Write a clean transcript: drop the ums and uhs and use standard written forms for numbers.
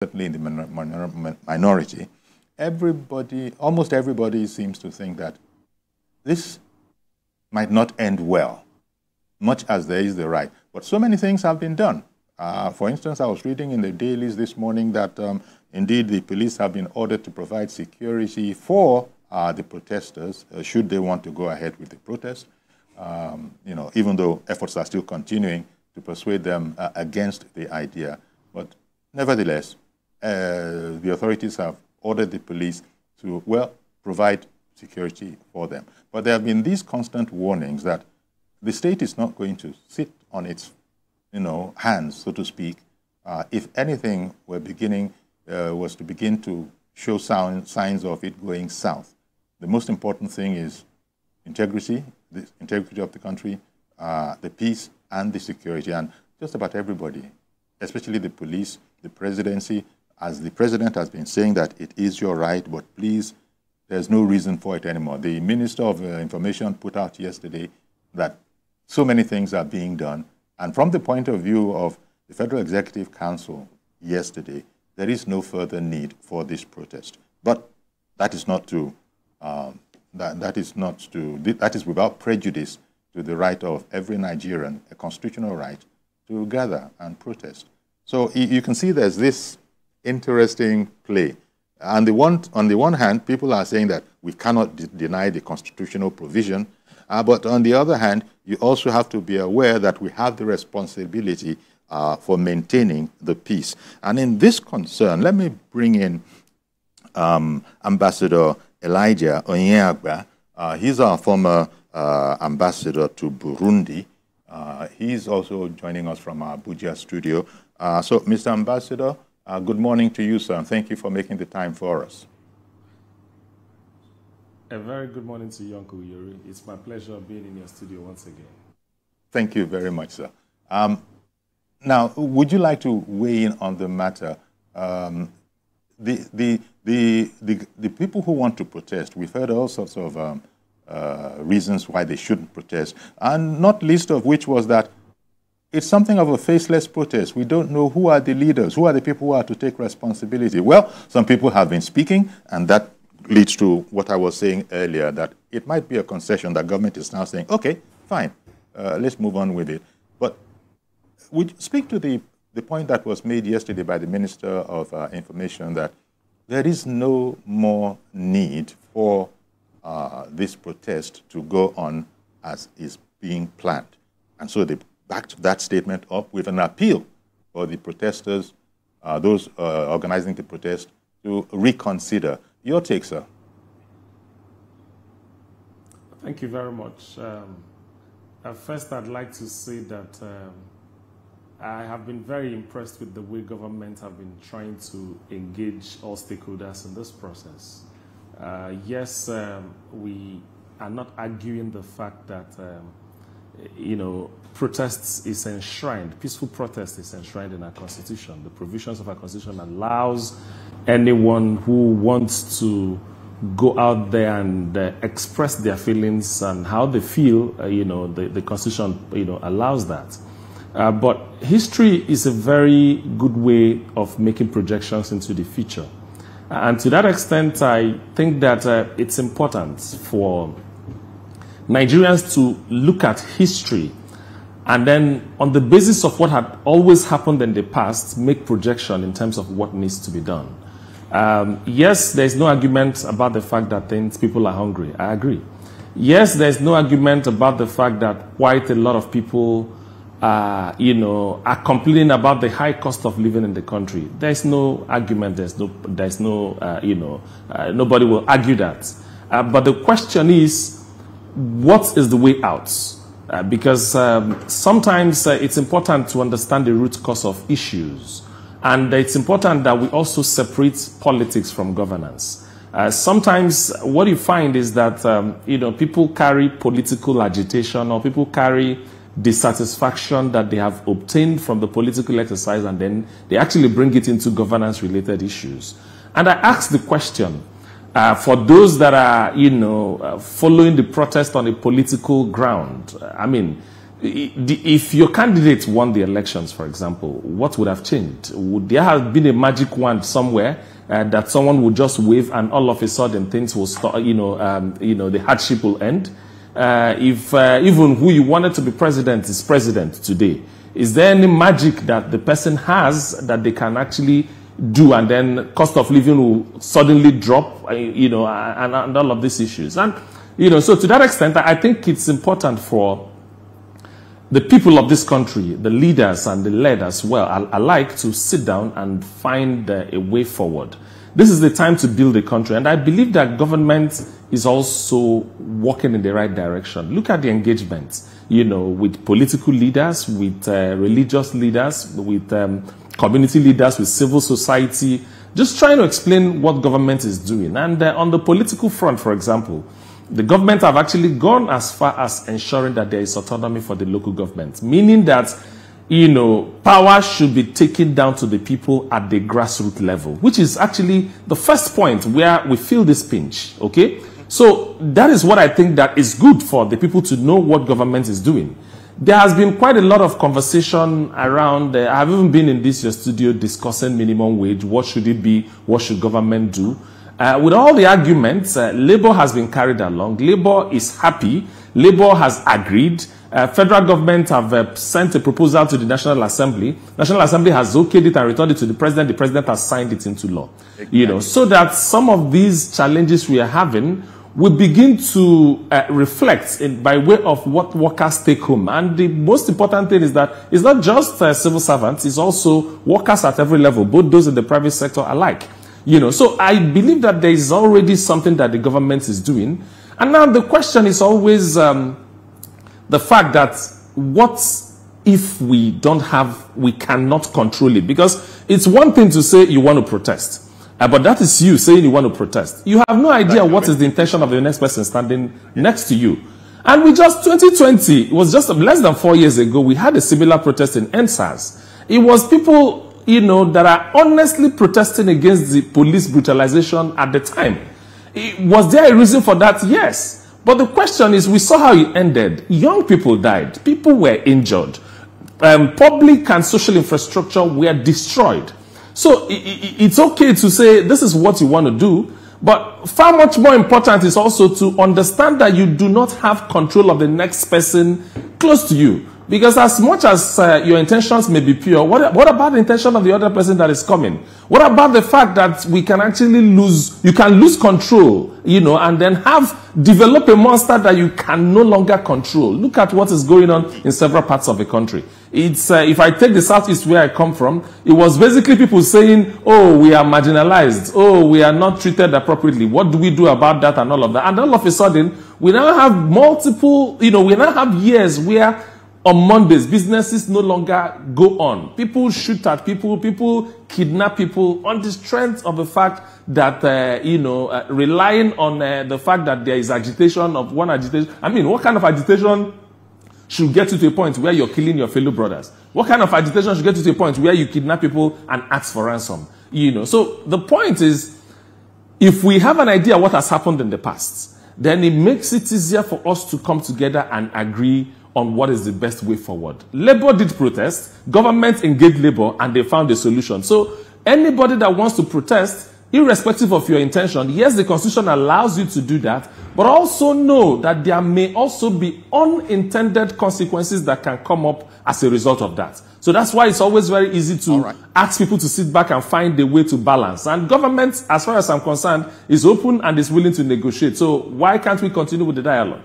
certainly in the minority, almost everybody seems to think that this might not end well, much as there is the right. But so many things have been done. For instance, I was reading in the dailies this morning that indeed the police have been ordered to provide security for the protesters should they want to go ahead with the protest. Even though efforts are still continuing to persuade them against the idea. But nevertheless, the authorities have ordered the police to, well, provide security for them. But there have been these constant warnings that the state is not going to sit on its, hands, so to speak, if anything was to begin to show signs of it going south. The most important thing is integrity, the integrity of the country, the peace, and the security. And just about everybody, especially the police, the presidency, as the president has been saying that it is your right, but please, there's no reason for it anymore. The Minister of Information put out yesterday that so many things are being done. And from the point of view of the Federal Executive Council yesterday, there is no further need for this protest. But that is not to, that is without prejudice to the right of every Nigerian, a constitutional right, to gather and protest. So you can see there's this interesting play. On the one hand, people are saying that we cannot deny the constitutional provision, but on the other hand, you also have to be aware that we have the responsibility for maintaining the peace. And in this concern, let me bring in Ambassador Elijah Onyeagba. He's our former ambassador to Burundi. He's also joining us from our Abuja studio. So, Mr. Ambassador, good morning to you, sir, and thank you for making the time for us. A very good morning to you, Uncle Yuri. It's my pleasure being in your studio once again. Thank you very much, sir. Now, would you like to weigh in on the matter? The people who want to protest, we've heard all sorts of reasons why they shouldn't protest, and not least of which was that it's something of a faceless protest. We don't know who are the leaders, who are the people who are to take responsibility. Well, some people have been speaking, and that leads to what I was saying earlier, that it might be a concession that government is now saying, okay, fine, let's move on with it. But would you speak to the point that was made yesterday by the Minister of Information that there is no more need for this protest to go on as is being planned. And so they backed that statement up with an appeal for the protesters, those organizing the protest, to reconsider. Your take, sir. Thank you very much. First, I'd like to say that I have been very impressed with the way government have been trying to engage all stakeholders in this process. Yes, we are not arguing the fact that, protests is enshrined, peaceful protest is enshrined in our Constitution. The provisions of our Constitution allows anyone who wants to go out there and express their feelings and how they feel, the Constitution, allows that. But history is a very good way of making projections into the future. And to that extent, I think that it's important for Nigerians to look at history and then, on the basis of what had always happened in the past, make projection in terms of what needs to be done. Yes, there's no argument about the fact that people are hungry. I agree. Yes, there's no argument about the fact that quite a lot of people are complaining about the high cost of living in the country. There's no argument. Nobody will argue that. But the question is, what is the way out? Because sometimes it's important to understand the root cause of issues. And it's important that we also separate politics from governance. Sometimes what you find is that, people carry political agitation, or people carry dissatisfaction that they have obtained from the political exercise, and then they actually bring it into governance-related issues. And I ask the question, for those that are, following the protest on a political ground, if your candidate won the elections, for example, what would have changed? Would there have been a magic wand somewhere that someone would just wave and all of a sudden things will start, the hardship will end? If even who you wanted to be president is president today, is there any magic that the person has that they can actually do, and then cost of living will suddenly drop, and all of these issues? And, so to that extent, I think it's important for the people of this country, the leaders and the led as well, alike, to sit down and find a way forward. This is the time to build a country, and I believe that government is also walking in the right direction. Look at the engagement, with political leaders, with religious leaders, with community leaders, with civil society, just trying to explain what government is doing. And on the political front, for example, the government have actually gone as far as ensuring that there is autonomy for the local government, meaning that, power should be taken down to the people at the grassroots level, which is actually the first point where we feel this pinch, okay? So that is what I think that is good for the people to know what government is doing. There has been quite a lot of conversation around, I have even been in this your studio discussing minimum wage, what should it be, what should government do? With all the arguments, Labour has been carried along. Labour is happy. Labour has agreed. Federal government have sent a proposal to the National Assembly. National Assembly has okayed it and returned it to the President. The President has signed it into law. Exactly. So that some of these challenges we are having will begin to reflect by way of what workers take home. And the most important thing is that it's not just civil servants, it's also workers at every level, both those in the private sector alike. So I believe that there is already something that the government is doing. And now the question is always the fact that what if we cannot control it? Because it's one thing to say you want to protest. But that is you saying you want to protest. You have no idea what is the intention of the next person standing next to you. And 2020, it was just less than 4 years ago, we had a similar protest in NSAS. It was people, that are honestly protesting against the police brutalization at the time. Was there a reason for that? Yes. But the question is, we saw how it ended. Young people died. People were injured. Public and social infrastructure were destroyed. So it's okay to say this is what you want to do, but far much more important is also to understand that you do not have control of the next person close to you. Because as much as your intentions may be pure, what about the intention of the other person that is coming? What about the fact that we can actually you can lose control, and then develop a monster that you can no longer control? Look at what is going on in several parts of the country. It's, if I take the Southeast where I come from, it was basically people saying, oh, we are marginalized. Oh, we are not treated appropriately. What do we do about that and all of that? And all of a sudden, we now have multiple, we now have years where on Mondays, businesses no longer go on. People shoot at people, people kidnap people on the strength of the fact that, relying on the fact that there is agitation of one agitation. I mean, what kind of agitation should get you to a point where you're killing your fellow brothers? What kind of agitation should get you to a point where you kidnap people and ask for ransom? So the point is, if we have an idea what has happened in the past, then it makes it easier for us to come together and agree on what is the best way forward. Labour did protest, government engaged Labour, and they found a solution. So anybody that wants to protest, irrespective of your intention, yes, the Constitution allows you to do that, but also know that there may also be unintended consequences that can come up as a result of that. So that's why it's always very easy to ask people to sit back and find a way to balance. And government, as far as I'm concerned, is open and is willing to negotiate. So why can't we continue with the dialogue?